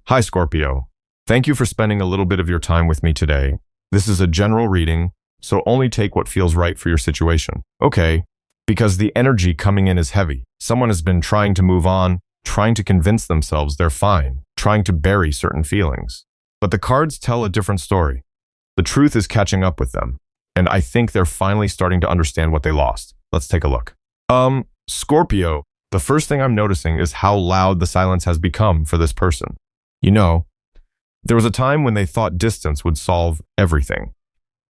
Hi, Scorpio. Thank you for spending a little bit of your time with me today. This is a general reading, so only take what feels right for your situation. Okay, because the energy coming in is heavy. Someone has been trying to move on, trying to convince themselves they're fine, trying to bury certain feelings. But the cards tell a different story. The truth is catching up with them, and I think they're finally starting to understand what they lost. Let's take a look. Scorpio, the first thing I'm noticing is how loud the silence has become for this person. You know, there was a time when they thought distance would solve everything.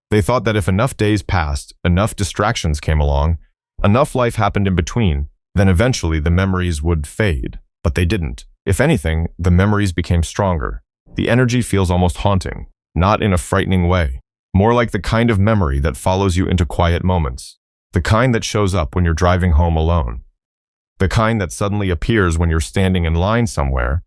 They thought that if enough days passed, enough distractions came along, enough life happened in between, then eventually the memories would fade. But they didn't. If anything, the memories became stronger. The energy feels almost haunting, not in a frightening way, more like the kind of memory that follows you into quiet moments, the kind that shows up when you're driving home alone, the kind that suddenly appears when you're standing in line somewhere,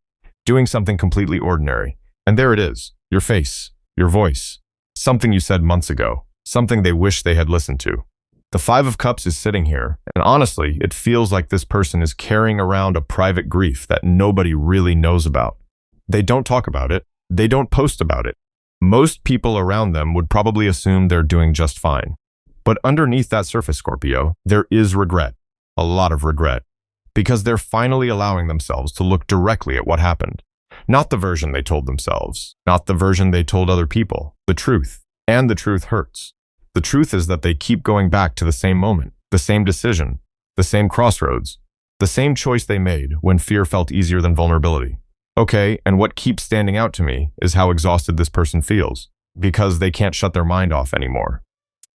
doing something completely ordinary. And there it is, your face, your voice, something you said months ago, something they wish they had listened to. The Five of Cups is sitting here, and honestly, it feels like this person is carrying around a private grief that nobody really knows about. They don't talk about it. They don't post about it. Most people around them would probably assume they're doing just fine. But underneath that surface, Scorpio, there is regret, a lot of regret, because they're finally allowing themselves to look directly at what happened. Not the version they told themselves, not the version they told other people, the truth. And the truth hurts. The truth is that they keep going back to the same moment, the same decision, the same crossroads, the same choice they made when fear felt easier than vulnerability. Okay, and what keeps standing out to me is how exhausted this person feels, because they can't shut their mind off anymore.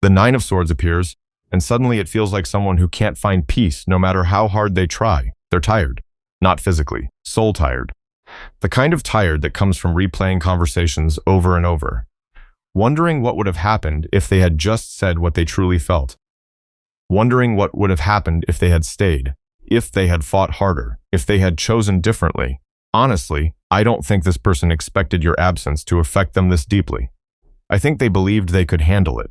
The Nine of Swords appears, and suddenly it feels like someone who can't find peace no matter how hard they try. They're tired. Not physically, soul tired. The kind of tired that comes from replaying conversations over and over, wondering what would have happened if they had just said what they truly felt, wondering what would have happened if they had stayed, if they had fought harder, if they had chosen differently. Honestly, I don't think this person expected your absence to affect them this deeply. I think they believed they could handle it.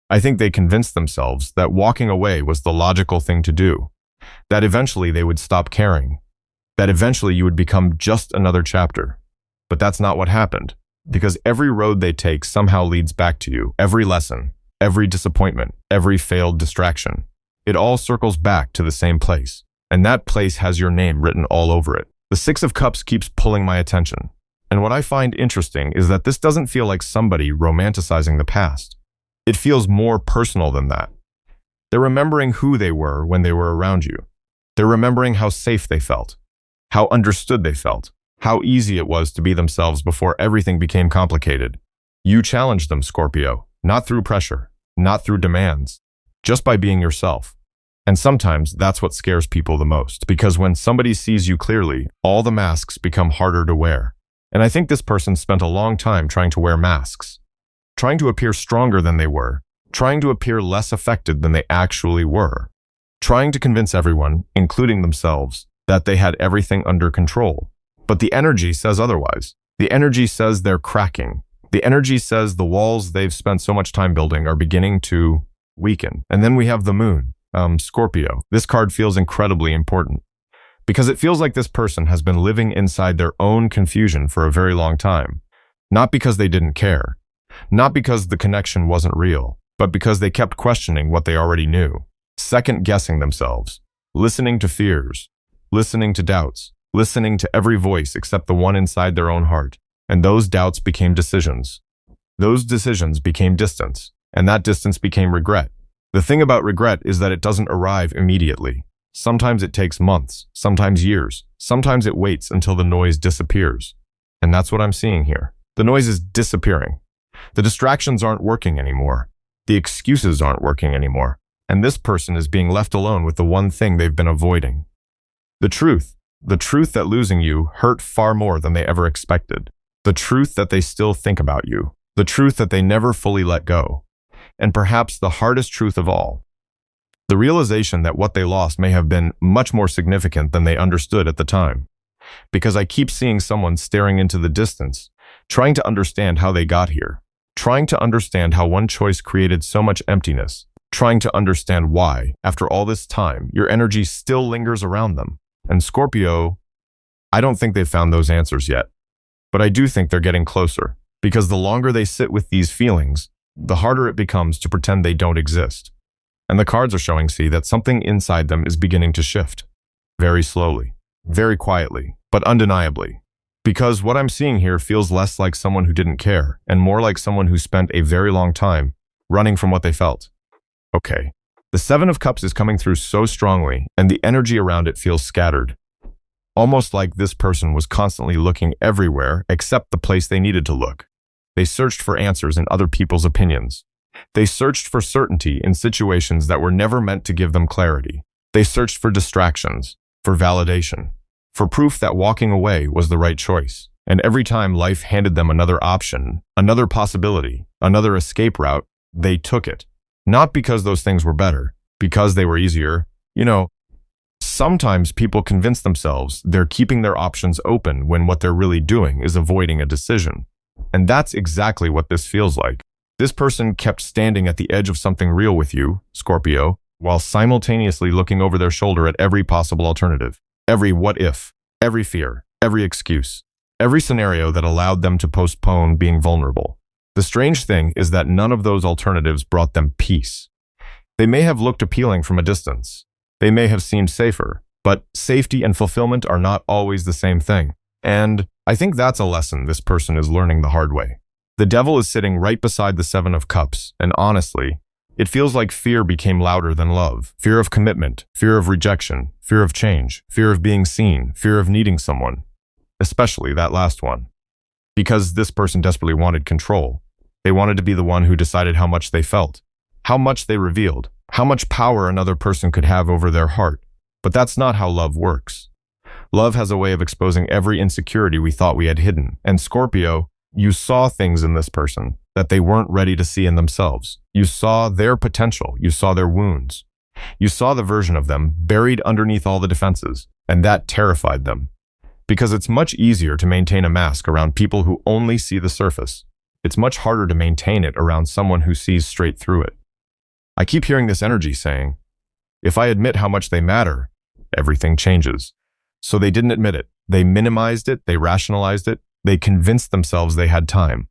I think they convinced themselves that walking away was the logical thing to do, that eventually they would stop caring, that eventually you would become just another chapter. But that's not what happened, because every road they take somehow leads back to you, every lesson, every disappointment, every failed distraction. It all circles back to the same place, and that place has your name written all over it. The Six of Cups keeps pulling my attention, and what I find interesting is that this doesn't feel like somebody romanticizing the past. It feels more personal than that. They're remembering who they were when they were around you. They're remembering how safe they felt, how understood they felt, how easy it was to be themselves before everything became complicated. You challenged them, Scorpio, not through pressure, not through demands, just by being yourself. And sometimes that's what scares people the most, because when somebody sees you clearly, all the masks become harder to wear. And I think this person spent a long time trying to wear masks, trying to appear stronger than they were, trying to appear less affected than they actually were, trying to convince everyone, including themselves, that they had everything under control. But the energy says otherwise. The energy says they're cracking. The energy says the walls they've spent so much time building are beginning to weaken. And then we have the moon, Scorpio. This card feels incredibly important because it feels like this person has been living inside their own confusion for a very long time. Not because they didn't care, not because the connection wasn't real, but because they kept questioning what they already knew, second-guessing themselves, listening to fears, listening to doubts, listening to every voice except the one inside their own heart. And those doubts became decisions. Those decisions became distance, and that distance became regret. The thing about regret is that it doesn't arrive immediately. Sometimes it takes months, sometimes years, sometimes it waits until the noise disappears. And that's what I'm seeing here. The noise is disappearing. The distractions aren't working anymore. The excuses aren't working anymore. And this person is being left alone with the one thing they've been avoiding. The truth that losing you hurt far more than they ever expected. The truth that they still think about you. The truth that they never fully let go. And perhaps the hardest truth of all, the realization that what they lost may have been much more significant than they understood at the time. Because I keep seeing someone staring into the distance, trying to understand how they got here, trying to understand how one choice created so much emptiness, trying to understand why, after all this time, your energy still lingers around them. And Scorpio, I don't think they've found those answers yet. But I do think they're getting closer, because the longer they sit with these feelings, the harder it becomes to pretend they don't exist. And the cards are showing C that something inside them is beginning to shift. Very slowly, very quietly, but undeniably. Because what I'm seeing here feels less like someone who didn't care, and more like someone who spent a very long time running from what they felt. Okay, the Seven of Cups is coming through so strongly, and the energy around it feels scattered. Almost like this person was constantly looking everywhere except the place they needed to look. They searched for answers in other people's opinions. They searched for certainty in situations that were never meant to give them clarity. They searched for distractions, for validation, for proof that walking away was the right choice. And every time life handed them another option, another possibility, another escape route, they took it. Not because those things were better, because they were easier. Sometimes people convince themselves they're keeping their options open when what they're really doing is avoiding a decision. And that's exactly what this feels like. This person kept standing at the edge of something real with you, Scorpio, while simultaneously looking over their shoulder at every possible alternative, every what if, every fear, every excuse, every scenario that allowed them to postpone being vulnerable. The strange thing is that none of those alternatives brought them peace. They may have looked appealing from a distance. They may have seemed safer, but safety and fulfillment are not always the same thing. And I think that's a lesson this person is learning the hard way. The devil is sitting right beside the Seven of Cups, and honestly, it feels like fear became louder than love. Fear of commitment, fear of rejection, fear of change, fear of being seen, fear of needing someone. Especially that last one. Because this person desperately wanted control. They wanted to be the one who decided how much they felt, how much they revealed, how much power another person could have over their heart. But that's not how love works. Love has a way of exposing every insecurity we thought we had hidden. And Scorpio, you saw things in this person that they weren't ready to see in themselves. You saw their potential. You saw their wounds. You saw the version of them buried underneath all the defenses, and that terrified them. Because it's much easier to maintain a mask around people who only see the surface. It's much harder to maintain it around someone who sees straight through it. I keep hearing this energy saying, if I admit how much they matter, everything changes. So they didn't admit it. They minimized it. They rationalized it. They convinced themselves they had time,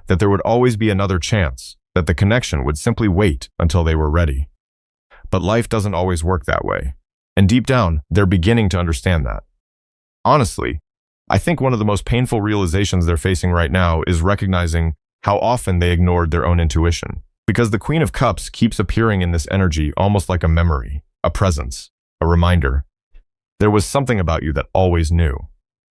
that there would always be another chance, that the connection would simply wait until they were ready. But life doesn't always work that way. And deep down, they're beginning to understand that. Honestly, I think one of the most painful realizations they're facing right now is recognizing how often they ignored their own intuition. Because the Queen of Cups keeps appearing in this energy almost like a memory, a presence, a reminder. There was something about you that always knew.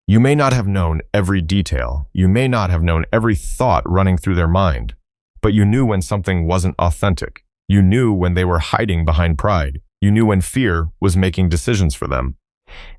You may not have known every detail. You may not have known every thought running through their mind. But you knew when something wasn't authentic. You knew when they were hiding behind pride. You knew when fear was making decisions for them.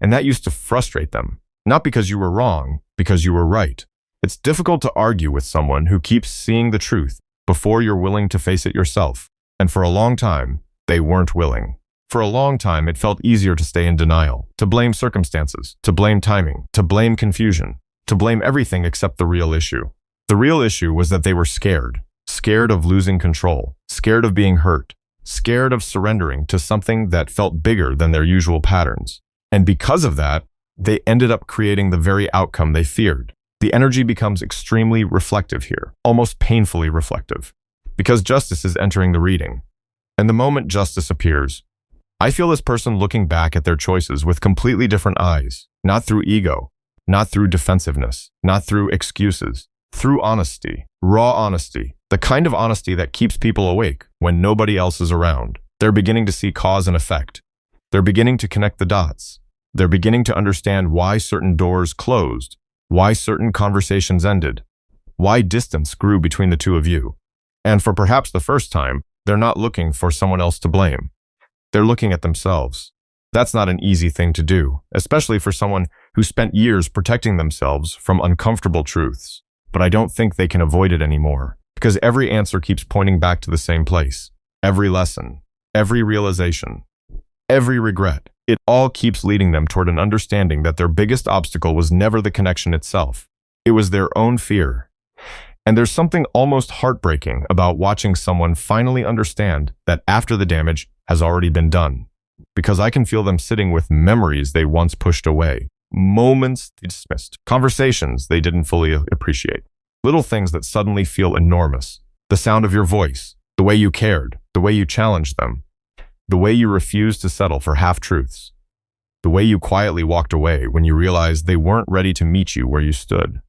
And that used to frustrate them. Not because you were wrong, because you were right. It's difficult to argue with someone who keeps seeing the truth before you're willing to face it yourself. And for a long time, they weren't willing. For a long time, it felt easier to stay in denial, to blame circumstances, to blame timing, to blame confusion, to blame everything except the real issue. The real issue was that they were scared. Scared of losing control, scared of being hurt, scared of surrendering to something that felt bigger than their usual patterns. And because of that, they ended up creating the very outcome they feared. The energy becomes extremely reflective here, almost painfully reflective, because justice is entering the reading. And the moment justice appears, I feel this person looking back at their choices with completely different eyes, not through ego, not through defensiveness, not through excuses, through honesty, raw honesty, the kind of honesty that keeps people awake when nobody else is around. They're beginning to see cause and effect. They're beginning to connect the dots. They're beginning to understand why certain doors closed, why certain conversations ended, why distance grew between the two of you. And for perhaps the first time, they're not looking for someone else to blame. They're looking at themselves. That's not an easy thing to do, especially for someone who spent years protecting themselves from uncomfortable truths. But I don't think they can avoid it anymore, because every answer keeps pointing back to the same place. Every lesson, every realization, every regret, it all keeps leading them toward an understanding that their biggest obstacle was never the connection itself. It was their own fear. And there's something almost heartbreaking about watching someone finally understand that after the damage has already been done. Because I can feel them sitting with memories they once pushed away, moments they dismissed, conversations they didn't fully appreciate, little things that suddenly feel enormous. The sound of your voice, the way you cared, the way you challenged them, the way you refused to settle for half-truths, the way you quietly walked away when you realized they weren't ready to meet you where you stood.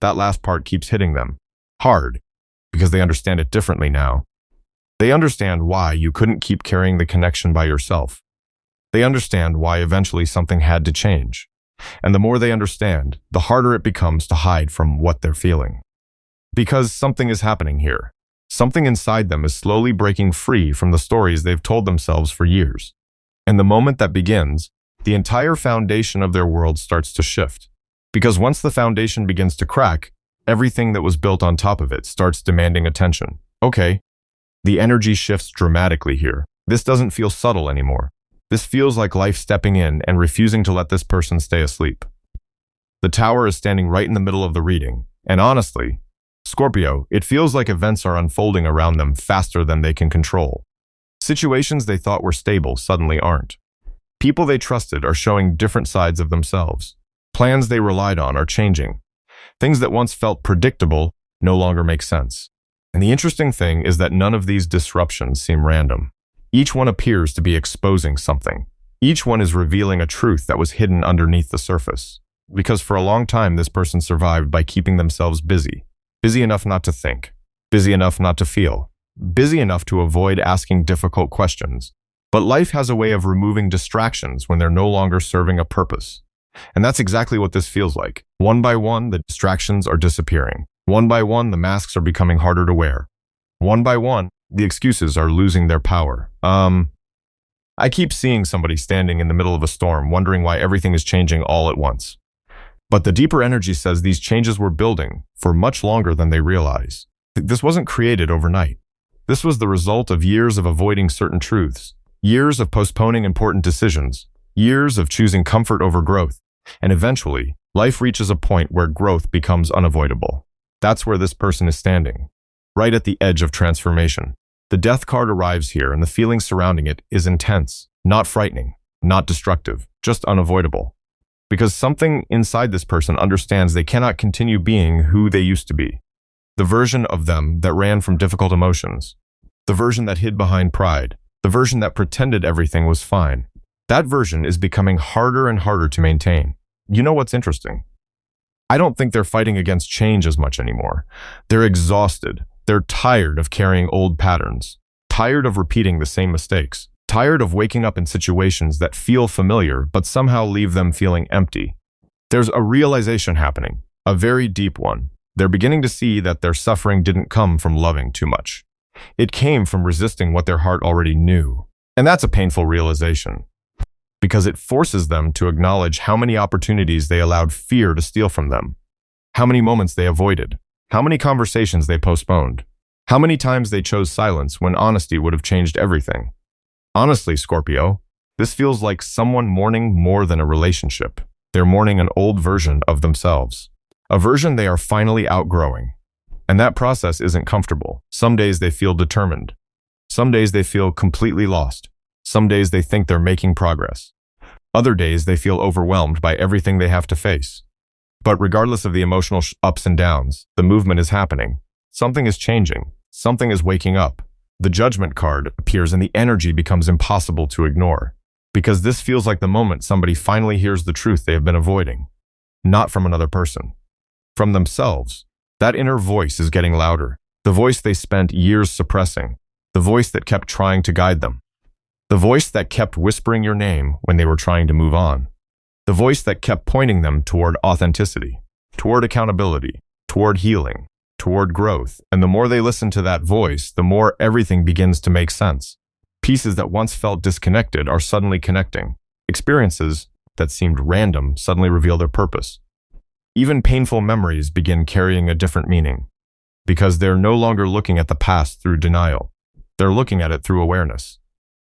That last part keeps hitting them hard because they understand it differently now. They understand why you couldn't keep carrying the connection by yourself. They understand why eventually something had to change. And the more they understand, the harder it becomes to hide from what they're feeling. Because something is happening here. Something inside them is slowly breaking free from the stories they've told themselves for years. And the moment that begins, the entire foundation of their world starts to shift. Because once the foundation begins to crack, everything that was built on top of it starts demanding attention. Okay, the energy shifts dramatically here. This doesn't feel subtle anymore. This feels like life stepping in and refusing to let this person stay asleep. The tower is standing right in the middle of the reading, and honestly, Scorpio, it feels like events are unfolding around them faster than they can control. Situations they thought were stable suddenly aren't. People they trusted are showing different sides of themselves. Plans they relied on are changing. Things that once felt predictable no longer make sense. And the interesting thing is that none of these disruptions seem random. Each one appears to be exposing something. Each one is revealing a truth that was hidden underneath the surface. Because for a long time, this person survived by keeping themselves busy. Busy enough not to think. Busy enough not to feel. Busy enough to avoid asking difficult questions. But life has a way of removing distractions when they're no longer serving a purpose. And that's exactly what this feels like. One by one, the distractions are disappearing. One by one, the masks are becoming harder to wear. One by one, the excuses are losing their power. I keep seeing somebody standing in the middle of a storm, wondering why everything is changing all at once. But the deeper energy says these changes were building for much longer than they realize. This wasn't created overnight. This was the result of years of avoiding certain truths, years of postponing important decisions, years of choosing comfort over growth, and eventually, life reaches a point where growth becomes unavoidable. That's where this person is standing, right at the edge of transformation. The death card arrives here, and the feeling surrounding it is intense, not frightening, not destructive, just unavoidable. Because something inside this person understands they cannot continue being who they used to be. The version of them that ran from difficult emotions, the version that hid behind pride, the version that pretended everything was fine. That version is becoming harder and harder to maintain. You know what's interesting? I don't think they're fighting against change as much anymore. They're exhausted. They're tired of carrying old patterns, tired of repeating the same mistakes, tired of waking up in situations that feel familiar but somehow leave them feeling empty. There's a realization happening, a very deep one. They're beginning to see that their suffering didn't come from loving too much. It came from resisting what their heart already knew. And that's a painful realization, because it forces them to acknowledge how many opportunities they allowed fear to steal from them, how many moments they avoided, how many conversations they postponed, how many times they chose silence when honesty would have changed everything. Honestly, Scorpio, this feels like someone mourning more than a relationship. They're mourning an old version of themselves, a version they are finally outgrowing. And that process isn't comfortable. Some days they feel determined. Some days they feel completely lost. Some days they think they're making progress. Other days they feel overwhelmed by everything they have to face. But regardless of the emotional ups and downs, the movement is happening. Something is changing. Something is waking up. The Judgment card appears and the energy becomes impossible to ignore. Because this feels like the moment somebody finally hears the truth they have been avoiding. Not from another person. From themselves. That inner voice is getting louder. The voice they spent years suppressing. The voice that kept trying to guide them. The voice that kept whispering your name when they were trying to move on. The voice that kept pointing them toward authenticity, toward accountability, toward healing, toward growth. And the more they listen to that voice, the more everything begins to make sense. Pieces that once felt disconnected are suddenly connecting. Experiences that seemed random suddenly reveal their purpose. Even painful memories begin carrying a different meaning, because they're no longer looking at the past through denial. They're looking at it through awareness.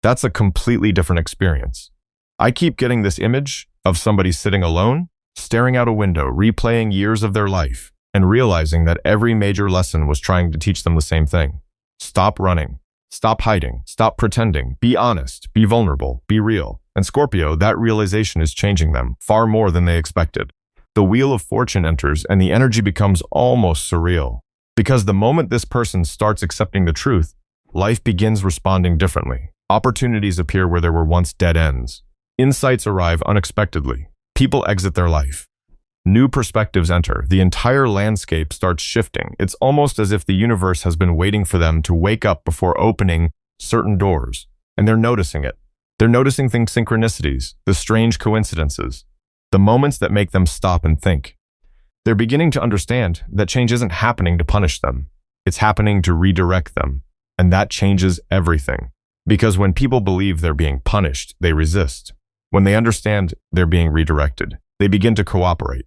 That's a completely different experience. I keep getting this image of somebody sitting alone, staring out a window, replaying years of their life, and realizing that every major lesson was trying to teach them the same thing. Stop running. Stop hiding. Stop pretending. Be honest. Be vulnerable. Be real. And Scorpio, that realization is changing them far more than they expected. The wheel of fortune enters and the energy becomes almost surreal. Because the moment this person starts accepting the truth, life begins responding differently. Opportunities appear where there were once dead ends. Insights arrive unexpectedly. People exit their life. New perspectives enter. The entire landscape starts shifting. It's almost as if the universe has been waiting for them to wake up before opening certain doors. And they're noticing it. They're noticing things, synchronicities, the strange coincidences, the moments that make them stop and think. They're beginning to understand that change isn't happening to punish them. It's happening to redirect them. And that changes everything. Because when people believe they're being punished, they resist. When they understand they're being redirected, they begin to cooperate.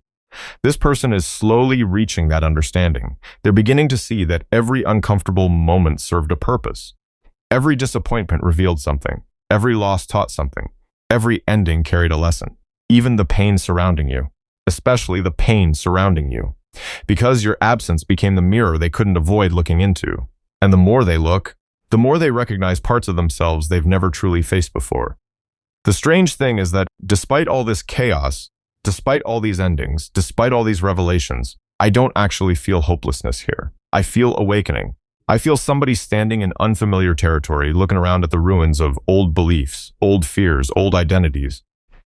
This person is slowly reaching that understanding. They're beginning to see that every uncomfortable moment served a purpose. Every disappointment revealed something. Every loss taught something. Every ending carried a lesson. Even the pain surrounding you. Especially the pain surrounding you. Because your absence became the mirror they couldn't avoid looking into. And the more they look, the more they recognize parts of themselves they've never truly faced before. The strange thing is that despite all this chaos, despite all these endings, despite all these revelations, I don't actually feel hopelessness here. I feel awakening. I feel somebody standing in unfamiliar territory, looking around at the ruins of old beliefs, old fears, old identities,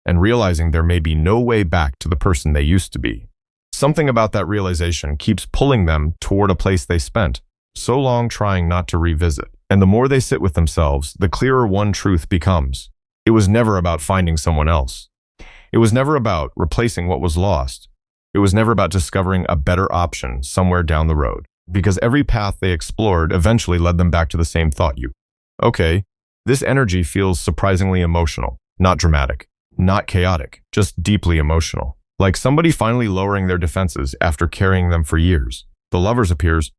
and realizing there may be no way back to the person they used to be. Something about that realization keeps pulling them toward a place they spent so long trying not to revisit. And the more they sit with themselves, the clearer one truth becomes. It was never about finding someone else. It was never about replacing what was lost. It was never about discovering a better option somewhere down the road. Because every path they explored eventually led them back to the same thought. Okay, this energy feels surprisingly emotional, not dramatic, not chaotic, just deeply emotional. Like somebody finally lowering their defenses after carrying them for years. The Lovers appears,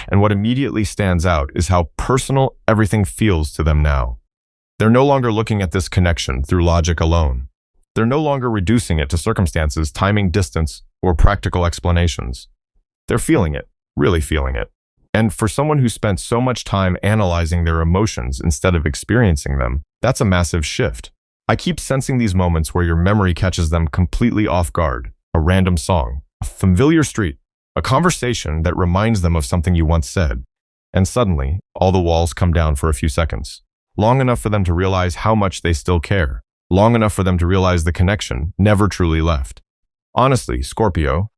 and what immediately stands out is how personal everything feels to them now. They're no longer looking at this connection through logic alone. They're no longer reducing it to circumstances, timing, distance, or practical explanations. They're feeling it, really feeling it. And for someone who spent so much time analyzing their emotions instead of experiencing them, that's a massive shift. I keep sensing these moments where your memory catches them completely off guard. A random song, a familiar street, a conversation that reminds them of something you once said. And suddenly, all the walls come down for a few seconds. Long enough for them to realize how much they still care. Long enough for them to realize the connection never truly left. Honestly, Scorpio,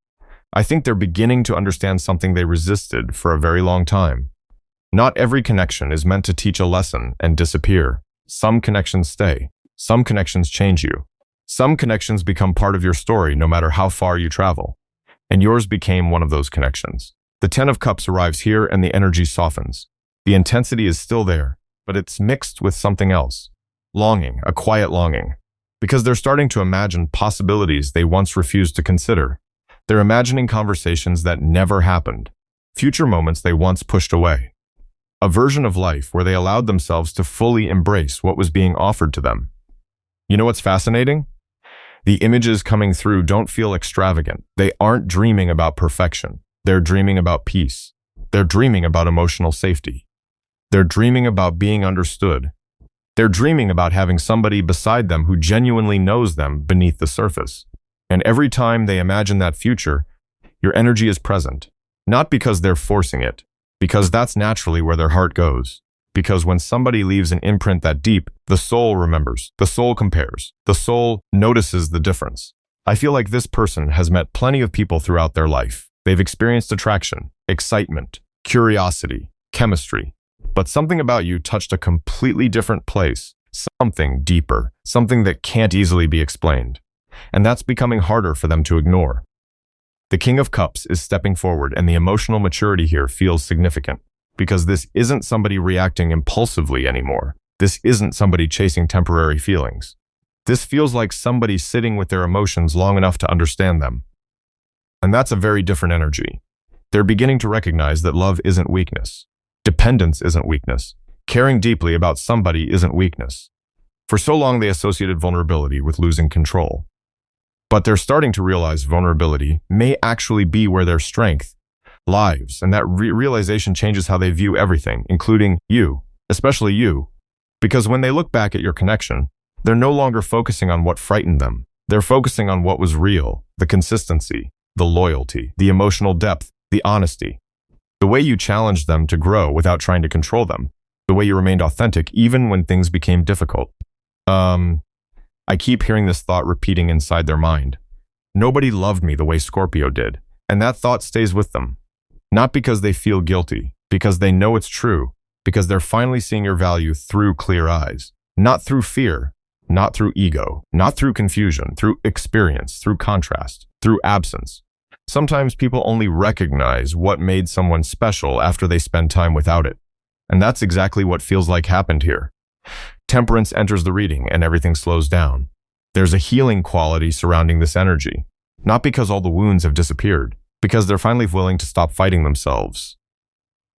I think they're beginning to understand something they resisted for a very long time. Not every connection is meant to teach a lesson and disappear. Some connections stay. Some connections change you. Some connections become part of your story no matter how far you travel. And yours became one of those connections. The Ten of Cups arrives here and the energy softens. The intensity is still there, but it's mixed with something else. Longing, a quiet longing. Because they're starting to imagine possibilities they once refused to consider. They're imagining conversations that never happened. Future moments they once pushed away. A version of life where they allowed themselves to fully embrace what was being offered to them. You know what's fascinating? The images coming through don't feel extravagant. They aren't dreaming about perfection. They're dreaming about peace. They're dreaming about emotional safety. They're dreaming about being understood. They're dreaming about having somebody beside them who genuinely knows them beneath the surface. And every time they imagine that future, your energy is present. Not because they're forcing it, because that's naturally where their heart goes. Because when somebody leaves an imprint that deep, the soul remembers, the soul compares, the soul notices the difference. I feel like this person has met plenty of people throughout their life. They've experienced attraction, excitement, curiosity, chemistry. But something about you touched a completely different place, something deeper, something that can't easily be explained. And that's becoming harder for them to ignore. The King of Cups is stepping forward, and the emotional maturity here feels significant. Because this isn't somebody reacting impulsively anymore. This isn't somebody chasing temporary feelings. This feels like somebody sitting with their emotions long enough to understand them. And that's a very different energy. They're beginning to recognize that love isn't weakness. Dependence isn't weakness. Caring deeply about somebody isn't weakness. For so long they associated vulnerability with losing control. But they're starting to realize vulnerability may actually be where their strength lives, and that realization changes how they view everything, including you, especially you. Because when they look back at your connection, They're no longer focusing on what frightened them. They're focusing on what was real, the consistency, the loyalty, the emotional depth, the honesty. The way you challenged them to grow without trying to control them. The way you remained authentic even when things became difficult. I keep hearing this thought repeating inside their mind. Nobody loved me the way Scorpio did, and that thought stays with them. Not because they feel guilty, because they know it's true, because they're finally seeing your value through clear eyes. Not through fear, not through ego, not through confusion, through experience, through contrast, through absence. Sometimes people only recognize what made someone special after they spend time without it. And that's exactly what feels like happened here. Temperance enters the reading and everything slows down. There's a healing quality surrounding this energy. Not because all the wounds have disappeared, because they're finally willing to stop fighting themselves.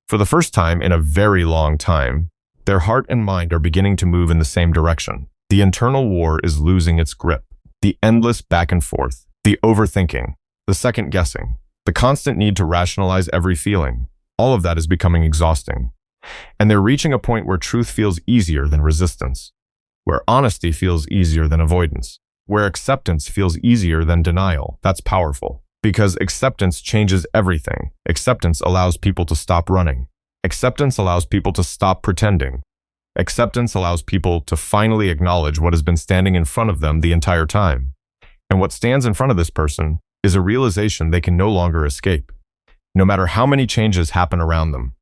For the first time in a very long time, their heart and mind are beginning to move in the same direction. The internal war is losing its grip. The endless back and forth, the overthinking, the second guessing, the constant need to rationalize every feeling, all of that is becoming exhausting. And they're reaching a point where truth feels easier than resistance, where honesty feels easier than avoidance, where acceptance feels easier than denial. That's powerful, because acceptance changes everything. Acceptance allows people to stop running. Acceptance allows people to stop pretending. Acceptance allows people to finally acknowledge what has been standing in front of them the entire time. And what stands in front of this person is a realization they can no longer escape, no matter how many changes happen around them.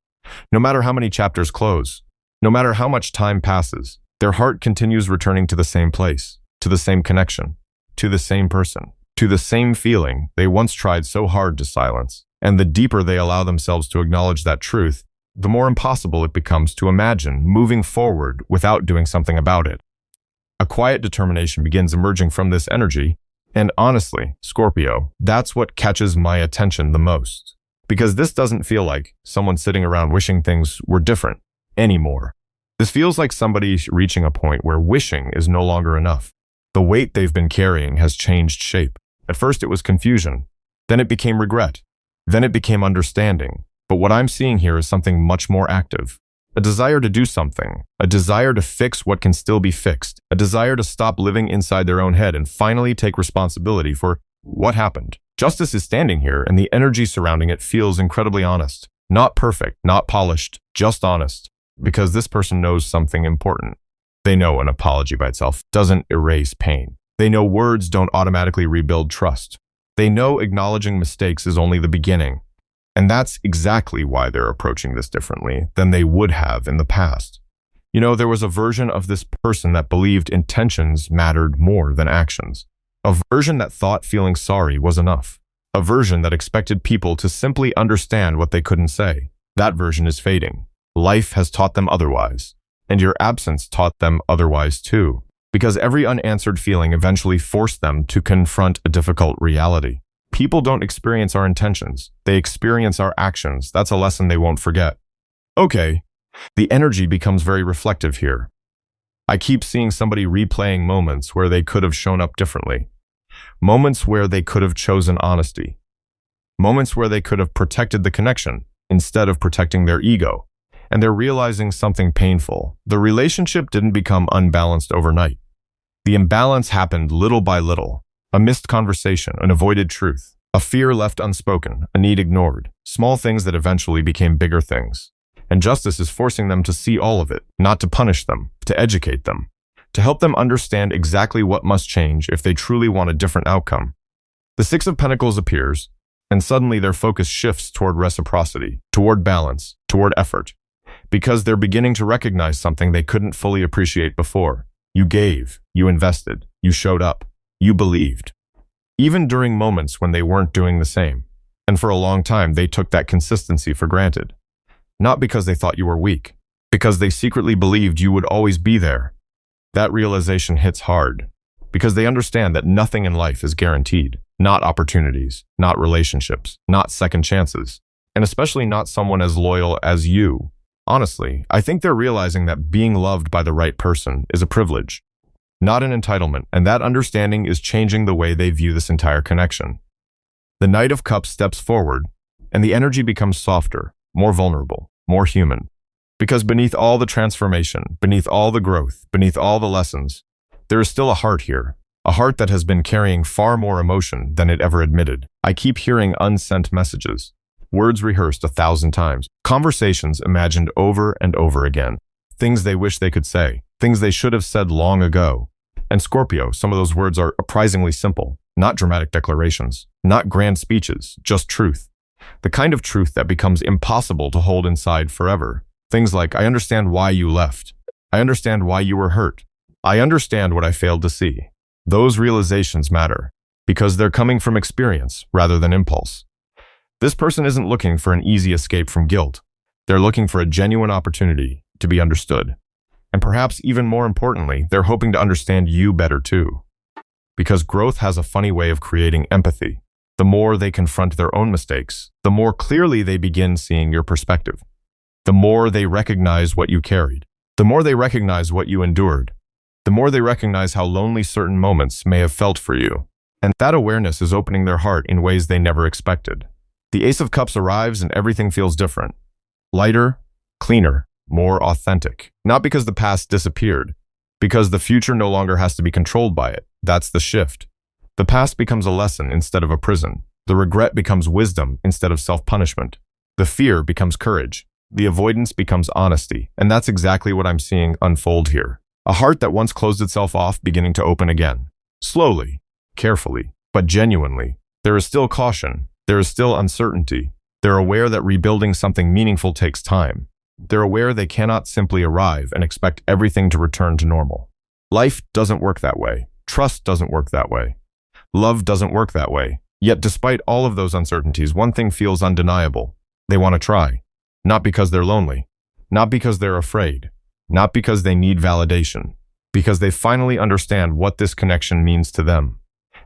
No matter how many chapters close, no matter how much time passes, their heart continues returning to the same place, to the same connection, to the same person, to the same feeling they once tried so hard to silence. And the deeper they allow themselves to acknowledge that truth, the more impossible it becomes to imagine moving forward without doing something about it. A quiet determination begins emerging from this energy, and honestly, Scorpio, that's what catches my attention the most. Because this doesn't feel like someone sitting around wishing things were different anymore. This feels like somebody reaching a point where wishing is no longer enough. The weight they've been carrying has changed shape. At first it was confusion, then it became regret, then it became understanding. But what I'm seeing here is something much more active. A desire to do something, a desire to fix what can still be fixed, a desire to stop living inside their own head and finally take responsibility for what happened. Justice is standing here, and the energy surrounding it feels incredibly honest. Not perfect, not polished, just honest. Because this person knows something important. They know an apology by itself doesn't erase pain. They know words don't automatically rebuild trust. They know acknowledging mistakes is only the beginning. And that's exactly why they're approaching this differently than they would have in the past. You know, there was a version of this person that believed intentions mattered more than actions. A version that thought feeling sorry was enough. A version that expected people to simply understand what they couldn't say. That version is fading. Life has taught them otherwise. And your absence taught them otherwise too. Because every unanswered feeling eventually forced them to confront a difficult reality. People don't experience our intentions. They experience our actions. That's a lesson they won't forget. Okay, the energy becomes very reflective here. I keep seeing somebody replaying moments where they could have shown up differently. Moments where they could have chosen honesty. Moments where they could have protected the connection instead of protecting their ego. And they're realizing something painful. The relationship didn't become unbalanced overnight. The imbalance happened little by little. A missed conversation, an avoided truth, a fear left unspoken, a need ignored, small things that eventually became bigger things. And justice is forcing them to see all of it, not to punish them, to educate them, to help them understand exactly what must change if they truly want a different outcome. The Six of Pentacles appears, and suddenly their focus shifts toward reciprocity, toward balance, toward effort, because they're beginning to recognize something they couldn't fully appreciate before. You gave, you invested, you showed up, you believed. Even during moments when they weren't doing the same. And for a long time, they took that consistency for granted. Not because they thought you were weak, because they secretly believed you would always be there. That realization hits hard, because they understand that nothing in life is guaranteed. Not opportunities, not relationships, not second chances, and especially not someone as loyal as you. Honestly, I think they're realizing that being loved by the right person is a privilege, not an entitlement, and that understanding is changing the way they view this entire connection. The Knight of Cups steps forward, and the energy becomes softer, more vulnerable, more human. Because beneath all the transformation, beneath all the growth, beneath all the lessons, There is still a heart here, a heart that has been carrying far more emotion than it ever admitted. I keep hearing unsent messages, words rehearsed 1,000 times, conversations imagined over and over again, things they wish they could say, things they should have said long ago. And Scorpio, some of those words are surprisingly simple, not dramatic declarations, not grand speeches, just truth. The kind of truth that becomes impossible to hold inside forever. Things like, I understand why you left. I understand why you were hurt. I understand what I failed to see. Those realizations matter because they're coming from experience rather than impulse. This person isn't looking for an easy escape from guilt. They're looking for a genuine opportunity to be understood. And perhaps even more importantly, they're hoping to understand you better too. Because growth has a funny way of creating empathy. The more they confront their own mistakes, the more clearly they begin seeing your perspective. The more they recognize what you carried. The more they recognize what you endured. The more they recognize how lonely certain moments may have felt for you. And that awareness is opening their heart in ways they never expected. The Ace of Cups arrives and everything feels different. Lighter, cleaner, more authentic. Not because the past disappeared, because the future no longer has to be controlled by it. That's the shift. The past becomes a lesson instead of a prison. The regret becomes wisdom instead of self-punishment. The fear becomes courage. The avoidance becomes honesty. And that's exactly what I'm seeing unfold here. A heart that once closed itself off beginning to open again. Slowly, carefully, but genuinely. There is still caution. There is still uncertainty. They're aware that rebuilding something meaningful takes time. They're aware they cannot simply arrive and expect everything to return to normal. Life doesn't work that way. Trust doesn't work that way. Love doesn't work that way. Yet despite all of those uncertainties, one thing feels undeniable. They want to try. Not because they're lonely. Not because they're afraid. Not because they need validation. Because they finally understand what this connection means to them.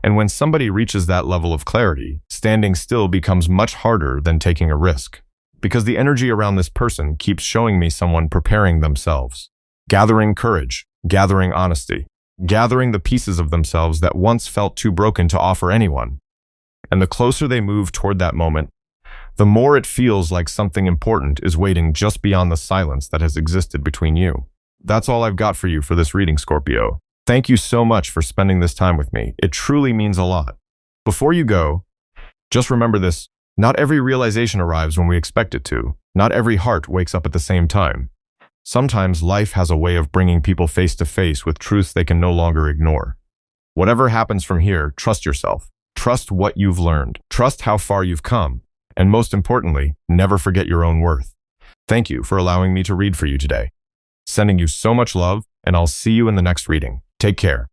And when somebody reaches that level of clarity, standing still becomes much harder than taking a risk. Because the energy around this person keeps showing me someone preparing themselves. Gathering courage. Gathering honesty. Gathering the pieces of themselves that once felt too broken to offer anyone. And the closer they move toward that moment, the more it feels like something important is waiting just beyond the silence that has existed between you. That's all I've got for you for this reading, Scorpio. Thank you so much for spending this time with me. It truly means a lot. Before you go, just remember this. Not every realization arrives when we expect it to. Not every heart wakes up at the same time. Sometimes life has a way of bringing people face to face with truths they can no longer ignore. Whatever happens from here, trust yourself. Trust what you've learned. Trust how far you've come. And most importantly, never forget your own worth. Thank you for allowing me to read for you today. Sending you so much love, and I'll see you in the next reading. Take care.